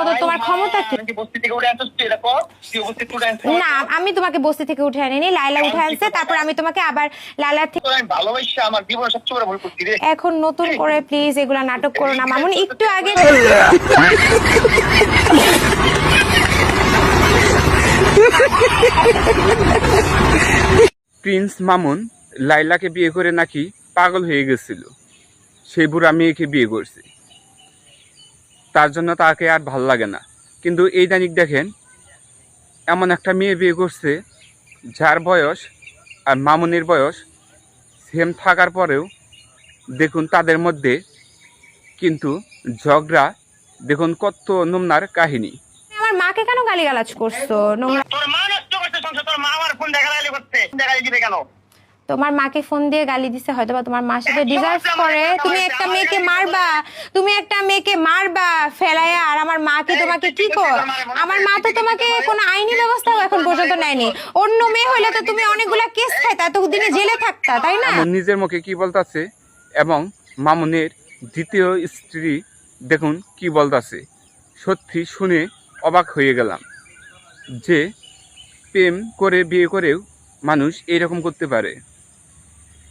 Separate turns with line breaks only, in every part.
মতো তোমার ক্ষমতা কি? না, আমি তোমাকে বস্তি থেকে উঠে আনিনি, লাইলা উঠে আনছে, তারপর আমি তোমাকে আবার লাইলা থেকে এখন নতুন করে প্লিজ এগুলা নাটক করো না মামুন। একটু আগে
প্রিন্স মামুন লাইলাকে বিয়ে করে নাকি পাগল হয়ে গেছিল, সেই বুড়া মেয়েকে বিয়ে করছে, তার জন্য তাকে আর ভাল লাগে না। কিন্তু এই দানিক দেখেন, এমন একটা মেয়ে বিয়ে করছে যার বয়স আর মামুনের বয়স সেম থাকার পরেও দেখুন তাদের মধ্যে কিন্তু ঝগড়া, দেখুন কত নোংরার কাহিনী।
আমার মাকে কেন গালিগালাজ করছো? নোংরা
তোর মা নষ্ট করছে সংসার, তোর মা আমার ফোন দেখালালি করছে, দেখালি দিবে কেন?
তোমার মাকে ফোন দিয়ে গালি দিছে, হয়তো বা তোমার মা সাথে ডিজার্ভ করে। তুমি একটা মেয়েকে মারবা, তুমি একটা মেয়েকে মারবা ফেলায়া, আর আমার মাকে তোমাকে কি কর? আমার মা তো তোমাকে কোনো আইনি ব্যবস্থাও এখন পর্যন্ত নেয়নি। অন্য মেয়ে হইলে তো তুমি অনেকগুলা কেস খাইতা, এতদিনে জেলে থাকতা, তাই না?
মামুন নিজের মুখে কি বলতাছে এবং মামুনের দ্বিতীয় স্ত্রী দেখুন কি বলতাছে, সত্যি শুনে অবাক হয়ে গেলাম যে প্রেম করে বিয়ে করেও মানুষ এইরকম করতে পারে।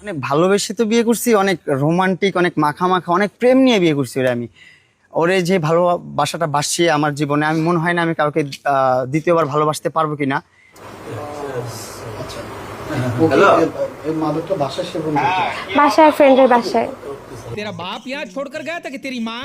অনেক ভালোবেসে তো বিয়ে করছি, অনেক রোমান্টিক, অনেক মাখা মাখা, অনেক প্রেম নিয়ে বিয়ে করছি ওরে আমি। ওরে যে ভালোবাসাটা বাসছি আমার জীবনে, আমি মনে হয় না আমি কাউকে দ্বিতীয়বার ভালোবাসতে পারবো কিনা।
বাসায়, ফ্রেন্ডের বাসায়।
तेरा बाप यहाँ छोड़कर गया था कि तेरी माँ